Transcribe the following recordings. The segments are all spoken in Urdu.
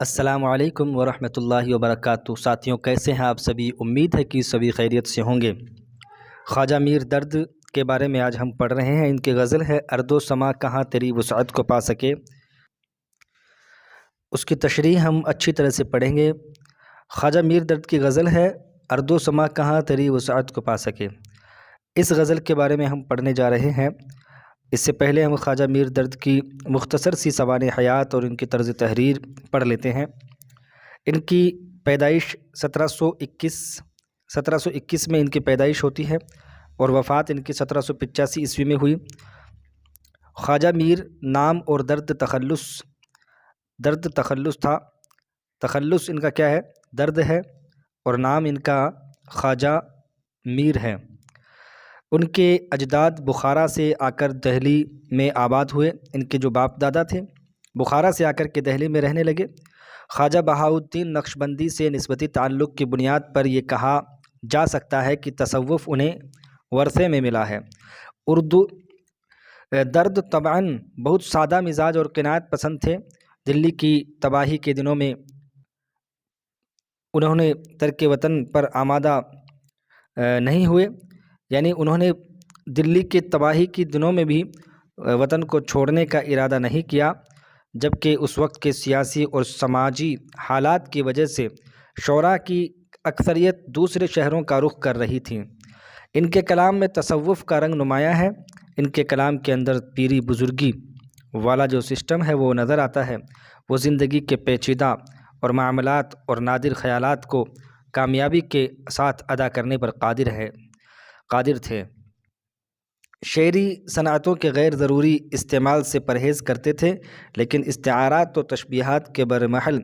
السلام علیکم ورحمۃ اللہ وبرکاتہ۔ ساتھیوں، کیسے ہیں آپ سبھی؟ امید ہے کہ سبھی خیریت سے ہوں گے۔ خواجہ میر درد کے بارے میں آج ہم پڑھ رہے ہیں۔ ان کی غزل ہے ارض و سما کہاں تیری وسعت کو پا سکے۔ اس کی تشریح ہم اچھی طرح سے پڑھیں گے۔ خواجہ میر درد کی غزل ہے ارض و سما کہاں تیری وسعت کو پا سکے۔ اس غزل کے بارے میں ہم پڑھنے جا رہے ہیں۔ اس سے پہلے ہم خواجہ میر درد کی مختصر سی سوانح حیات اور ان کی طرز تحریر پڑھ لیتے ہیں۔ ان کی پیدائش 1721 میں ان کی پیدائش ہوتی ہے اور وفات ان کی 1785 عیسوی میں ہوئی۔ خواجہ میر نام اور درد تخلص تھا۔ تخلص ان کا کیا ہے؟ درد ہے، اور نام ان کا خواجہ میر ہے۔ ان کے اجداد بخارا سے آ کر دہلی میں آباد ہوئے۔ ان کے جو باپ دادا تھے بخارا سے آ کر کے دہلی میں رہنے لگے۔ خواجہ بہاؤالدین نقشبندی سے نسبتی تعلق کی بنیاد پر یہ کہا جا سکتا ہے کہ تصوف انہیں ورثے میں ملا ہے۔ درد طبعاً بہت سادہ مزاج اور قناعت پسند تھے۔ دلی کی تباہی کے دنوں میں انہوں نے ترک وطن پر آمادہ نہیں ہوئے، یعنی انہوں نے دلی کے تباہی کے دنوں میں بھی وطن کو چھوڑنے کا ارادہ نہیں کیا، جبکہ اس وقت کے سیاسی اور سماجی حالات کی وجہ سے شعراء کی اکثریت دوسرے شہروں کا رخ کر رہی تھی۔ ان کے کلام میں تصوف کا رنگ نمایاں ہے۔ ان کے کلام کے اندر پیری بزرگی والا جو سسٹم ہے وہ نظر آتا ہے۔ وہ زندگی کے پیچیدہ اور معاملات اور نادر خیالات کو کامیابی کے ساتھ ادا کرنے پر قادر تھے۔ شعری صنعتوں کے غیر ضروری استعمال سے پرہیز کرتے تھے، لیکن استعارات و تشبیہات کے برمحل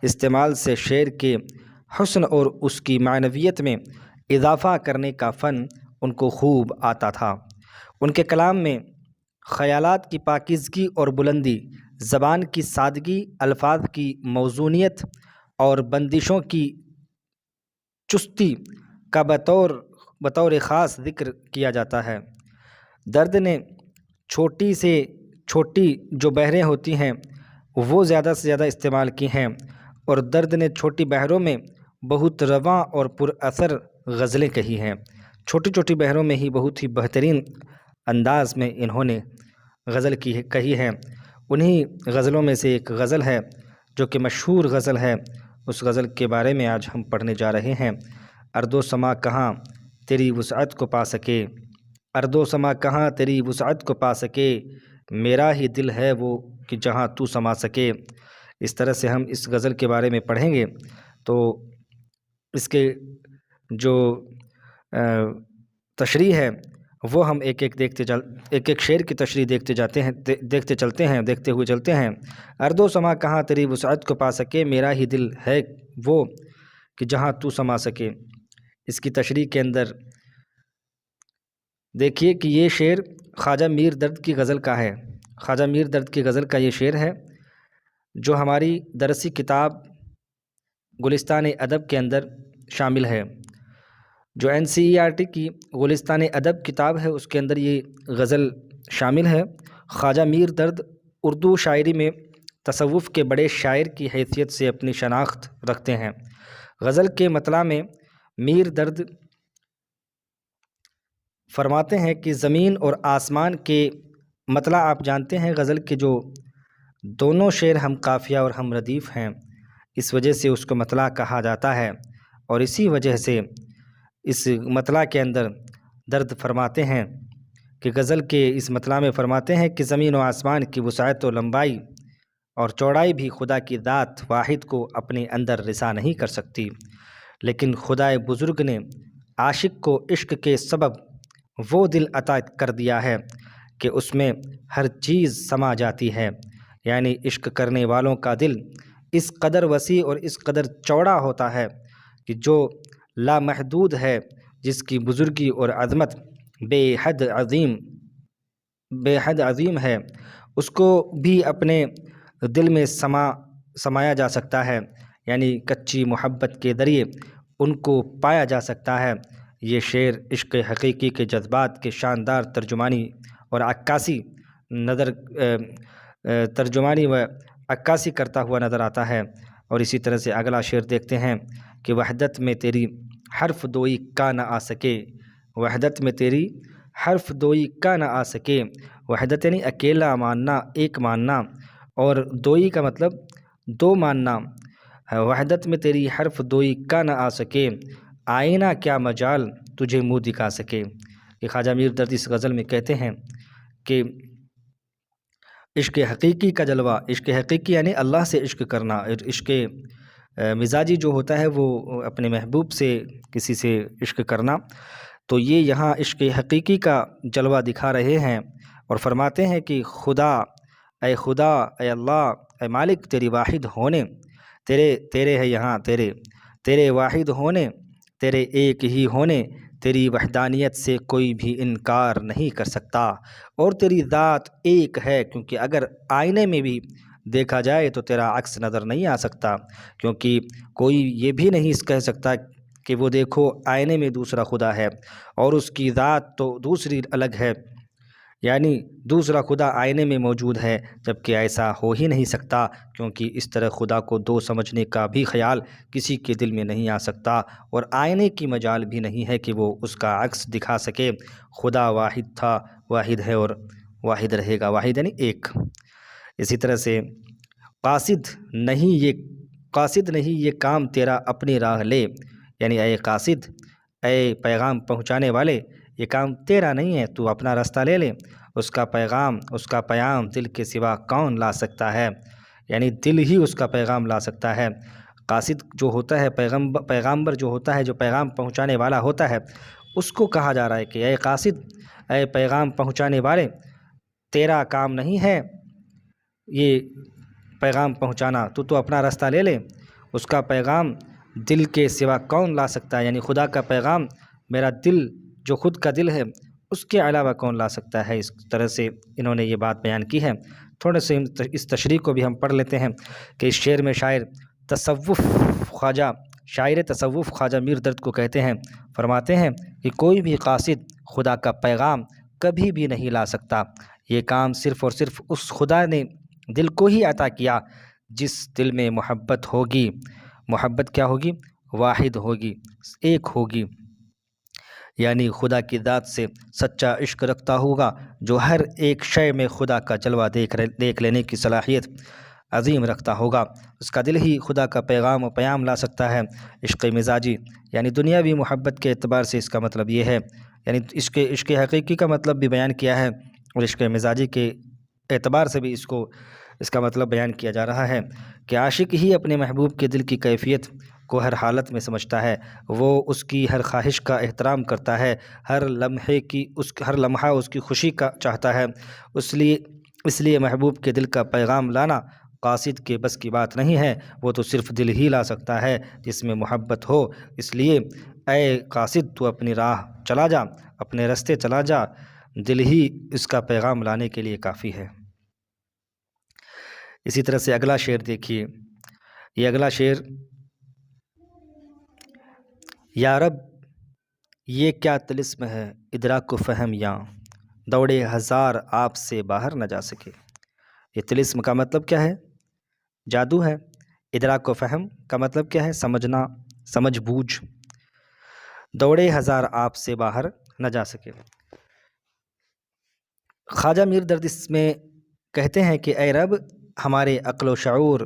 استعمال سے شعر کے حسن اور اس کی معنویت میں اضافہ کرنے کا فن ان کو خوب آتا تھا۔ ان کے کلام میں خیالات کی پاکیزگی اور بلندی، زبان کی سادگی، الفاظ کی موزونیت اور بندشوں کی چستی کا بطور خاص ذکر کیا جاتا ہے۔ درد نے چھوٹی سے چھوٹی جو بحریں ہوتی ہیں وہ زیادہ سے زیادہ استعمال کی ہیں، اور درد نے چھوٹی بحروں میں بہت رواں اور پر اثر غزلیں کہی ہیں۔ چھوٹی چھوٹی بحروں میں ہی بہت ہی بہترین انداز میں انہوں نے غزل کہی ہے۔ انہی غزلوں میں سے ایک غزل ہے جو کہ مشہور غزل ہے، اس غزل کے بارے میں آج ہم پڑھنے جا رہے ہیں۔ ارض و سما کہاں تیری وسعت کو پا سکے، ارض و سما کہاں تیری وسعت کو پا سکے، میرا ہی دل ہے وہ کہ جہاں تو سما سکے۔ اس طرح سے ہم اس غزل کے بارے میں پڑھیں گے تو اس کے جو تشریح ہے وہ ہم ایک ایک شعر کی تشریح دیکھتے ہوئے چلتے ہیں۔ ارض و سما کہاں تیری وسعت کو پا سکے، میرا ہی دل ہے وہ کہ جہاں تو سما سکے۔ اس کی تشریح کے اندر دیکھیے کہ یہ شعر خواجہ میر درد کی غزل کا ہے۔ خواجہ میر درد کی غزل کا یہ شعر ہے جو ہماری درسی کتاب گلستان ادب کے اندر شامل ہے۔ جو NCERT کی گلستان ادب کتاب ہے اس کے اندر یہ غزل شامل ہے۔ خواجہ میر درد اردو شاعری میں تصوف کے بڑے شاعر کی حیثیت سے اپنی شناخت رکھتے ہیں۔ غزل کے مطلع میں میر درد فرماتے ہیں کہ زمین اور آسمان کے مطلع آپ جانتے ہیں، غزل کے جو دونوں شعر ہم قافیہ اور ہم ردیف ہیں، اس وجہ سے اس کو مطلع کہا جاتا ہے، اور اسی وجہ سے اس مطلع کے اندر درد فرماتے ہیں کہ غزل کے اس مطلع میں فرماتے ہیں کہ زمین و آسمان کی وسعت و لمبائی اور چوڑائی بھی خدا کی ذات واحد کو اپنے اندر رسا نہیں کر سکتی، لیکن خدائے بزرگ نے عاشق کو عشق کے سبب وہ دل عطا کر دیا ہے کہ اس میں ہر چیز سما جاتی ہے، یعنی عشق کرنے والوں کا دل اس قدر وسیع اور اس قدر چوڑا ہوتا ہے کہ جو لامحدود ہے، جس کی بزرگی اور عظمت بے حد عظیم ہے، اس کو بھی اپنے دل میں سمایا جا سکتا ہے، یعنی کچی محبت کے ذریعے ان کو پایا جا سکتا ہے۔ یہ شعر عشق حقیقی کے جذبات کے شاندار ترجمانی و عکاسی کرتا ہوا نظر آتا ہے، اور اسی طرح سے اگلا شعر دیکھتے ہیں کہ وحدت میں تیری حرف دوئی کا نہ آ سکے، وحدت میں تیری حرف دوئی کا نہ آ سکے۔ وحدت یعنی اکیلا ماننا، ایک ماننا، اور دوئی کا مطلب دو ماننا۔ وحدت میں تیری حرف دوئی کا نہ آ سکے، آئینہ کیا مجال تجھے منہ دکھا سکے۔ یہ خواجہ میر درد اس غزل میں کہتے ہیں کہ عشق حقیقی کا جلوہ، عشق حقیقی یعنی اللہ سے عشق کرنا، اور عشق مزاجی جو ہوتا ہے وہ اپنے محبوب سے کسی سے عشق کرنا، تو یہ یہاں عشق حقیقی کا جلوہ دکھا رہے ہیں اور فرماتے ہیں کہ خدا، اے اللہ، اے مالک، تیری واحد ہونے، تیرے ہے یہاں تیرے واحد ہونے، تیرے ایک ہی ہونے، تیری وحدانیت سے کوئی بھی انکار نہیں کر سکتا، اور تیری ذات ایک ہے، کیونکہ اگر آئینے میں بھی دیکھا جائے تو تیرا عکس نظر نہیں آ سکتا، کیونکہ کوئی یہ بھی نہیں کہہ سکتا کہ وہ دیکھو آئینے میں دوسرا خدا ہے اور اس کی ذات تو دوسری الگ ہے، یعنی دوسرا خدا آئینے میں موجود ہے، جبکہ ایسا ہو ہی نہیں سکتا، کیونکہ اس طرح خدا کو دو سمجھنے کا بھی خیال کسی کے دل میں نہیں آ سکتا، اور آئینے کی مجال بھی نہیں ہے کہ وہ اس کا عکس دکھا سکے۔ خدا واحد تھا، واحد ہے اور واحد رہے گا، واحد یعنی ایک۔ اسی طرح سے قاصد نہیں یہ کام تیرا اپنی راہ لے، یعنی اے قاصد، اے پیغام پہنچانے والے، یہ کام تیرا نہیں ہے، تو اپنا راستہ لے لے، اس کا پیام دل کے سوا کون لا سکتا ہے، یعنی دل ہی اس کا پیغام لا سکتا ہے۔ قاصد جو ہوتا ہے، پیغامبر جو ہوتا ہے، جو پیغام پہنچانے والا ہوتا ہے، اس کو کہا جا رہا ہے کہ اے قاصد، اے پیغام پہنچانے والے، تیرا کام نہیں ہے یہ پیغام پہنچانا، تو اپنا راستہ لے لے، اس کا پیغام دل کے سوا کون لا سکتا ہے، یعنی خدا کا پیغام میرا دل جو خود کا دل ہے اس کے علاوہ کون لا سکتا ہے۔ اس طرح سے انہوں نے یہ بات بیان کی ہے۔ تھوڑے سے اس تشریح کو بھی ہم پڑھ لیتے ہیں کہ اس شعر میں شاعر تصوف خواجہ میر درد کو کہتے ہیں، فرماتے ہیں کہ کوئی بھی قاصد خدا کا پیغام کبھی بھی نہیں لا سکتا، یہ کام صرف اور صرف اس خدا نے دل کو ہی عطا کیا جس دل میں محبت ہوگی۔ محبت کیا ہوگی؟ واحد ہوگی، ایک ہوگی، یعنی خدا کی ذات سے سچا عشق رکھتا ہوگا، جو ہر ایک شے میں خدا کا جلوہ دیکھ لینے کی صلاحیت عظیم رکھتا ہوگا، اس کا دل ہی خدا کا پیغام و پیام لا سکتا ہے۔ عشق مزاجی یعنی دنیاوی محبت کے اعتبار سے اس کا مطلب یہ ہے، یعنی عشق حقیقی کا مطلب بھی بیان کیا ہے، اور عشق مزاجی کے اعتبار سے بھی اس کا مطلب بیان کیا جا رہا ہے کہ عاشق ہی اپنے محبوب کے دل کی کیفیت کو ہر حالت میں سمجھتا ہے، وہ اس کی ہر خواہش کا احترام کرتا ہے، ہر لمحہ اس کی خوشی کا چاہتا ہے، اس لیے محبوب کے دل کا پیغام لانا قاصد کے بس کی بات نہیں ہے، وہ تو صرف دل ہی لا سکتا ہے جس میں محبت ہو۔ اس لیے اے قاصد، تو اپنی راہ چلا جا، اپنے راستے چلا جا، دل ہی اس کا پیغام لانے کے لیے کافی ہے۔ اسی طرح سے اگلا شعر دیکھیے، یہ اگلا شعر، یا رب یہ کیا طلسم ہے ادراک و فہم یاں، دوڑے ہزار آپ سے باہر نہ جا سکے۔ یہ طلسم کا مطلب کیا ہے؟ جادو ہے۔ ادراک و فہم کا مطلب کیا ہے؟ سمجھنا، سمجھ بوجھ۔ دوڑے ہزار آپ سے باہر نہ جا سکے۔ خواجہ میر درد اس میں کہتے ہیں کہ اے رب، ہمارے عقل و شعور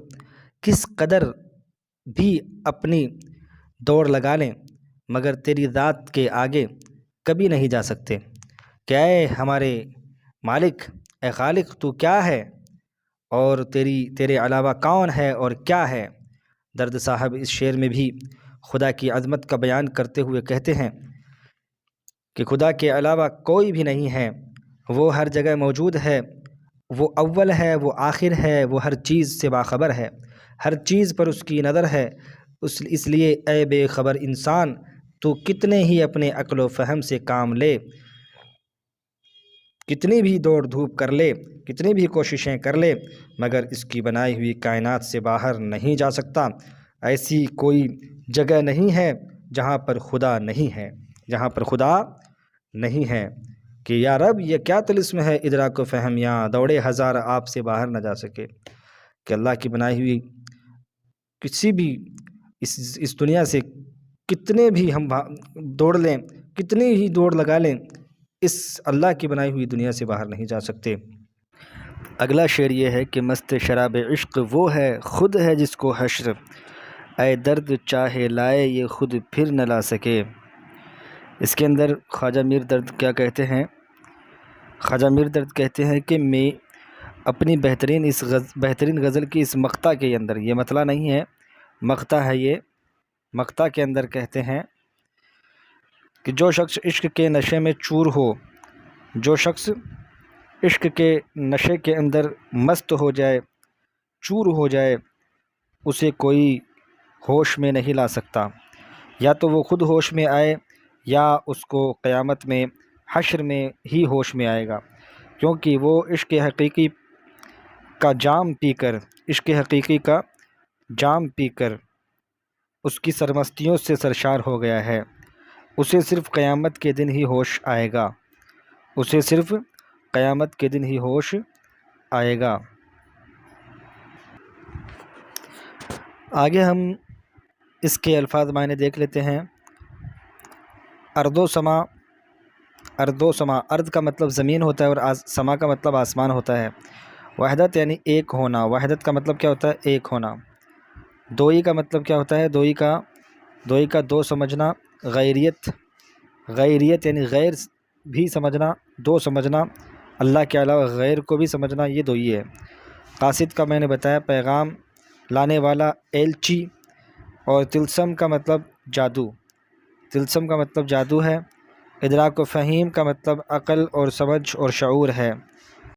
کس قدر بھی اپنی دوڑ لگا لیں مگر تیری ذات کے آگے کبھی نہیں جا سکتے۔ کہ اے ہمارے مالک، اے خالق، تو کیا ہے اور تیرے علاوہ کون ہے اور کیا ہے۔ درد صاحب اس شعر میں بھی خدا کی عظمت کا بیان کرتے ہوئے کہتے ہیں کہ خدا کے علاوہ کوئی بھی نہیں ہے، وہ ہر جگہ موجود ہے، وہ اول ہے، وہ آخر ہے، وہ ہر چیز سے باخبر ہے، ہر چیز پر اس کی نظر ہے۔ اس لیے اے بے خبر انسان، تو کتنے ہی اپنے عقل و فہم سے کام لے، کتنی بھی دوڑ دھوپ کر لے، کتنی بھی کوششیں کر لے، مگر اس کی بنائی ہوئی کائنات سے باہر نہیں جا سکتا۔ ایسی کوئی جگہ نہیں ہے جہاں پر خدا نہیں ہے، جہاں پر خدا نہیں ہے۔ کہ یا رب یہ کیا طلسم ہے ادراک و فہم یاں، دوڑے ہزار آپ سے باہر نہ جا سکے۔ کہ اللہ کی بنائی ہوئی کسی بھی اس دنیا سے کتنے بھی ہم دوڑ لیں، کتنی ہی دوڑ لگا لیں، اس اللہ کی بنائی ہوئی دنیا سے باہر نہیں جا سکتے۔ اگلا شعر یہ ہے کہ مست شراب عشق وہ ہے، خود ہے جس کو حشر، اے درد چاہے لائے یہ خود پھر نہ لا سکے۔ اس کے اندر خواجہ میر درد کیا کہتے ہیں؟ خواجہ میر درد کہتے ہیں کہ میں اپنی بہترین غزل کی اس مقطع کے اندر، یہ مطلع نہیں ہے، مقطع ہے یہ، مقطع کے اندر کہتے ہیں کہ جو شخص عشق کے نشے میں چور ہو، جو شخص عشق کے نشے کے اندر مست ہو جائے، چور ہو جائے، اسے کوئی ہوش میں نہیں لا سکتا۔ یا تو وہ خود ہوش میں آئے یا اس کو قیامت میں حشر میں ہی ہوش میں آئے گا، کیونکہ وہ عشق حقیقی کا جام پی کر، عشق حقیقی کا جام پی کر اس کی سرمستیوں سے سرشار ہو گیا ہے۔ اسے صرف قیامت کے دن ہی ہوش آئے گا، اسے صرف قیامت کے دن ہی ہوش آئے گا۔ آگے ہم اس کے الفاظ معنی دیکھ لیتے ہیں۔ ارض و سما، ارض و سما، ارض کا مطلب زمین ہوتا ہے اور سما کا مطلب آسمان ہوتا ہے۔ وحدت یعنی ایک ہونا، وحدت کا مطلب کیا ہوتا ہے؟ ایک ہونا۔ دوئی کا مطلب کیا ہوتا ہے؟ دوئی کا دو سمجھنا، غیریت، غیریت یعنی غیر بھی سمجھنا، دو سمجھنا، اللہ کے علاوہ غیر کو بھی سمجھنا، یہ دوئی ہے۔ قاصد کا میں نے بتایا پیغام لانے والا، ایلچی، اور طلسم کا مطلب جادو، طلسم کا مطلب جادو ہے۔ ادراک و فہیم کا مطلب عقل اور سمجھ اور شعور ہے۔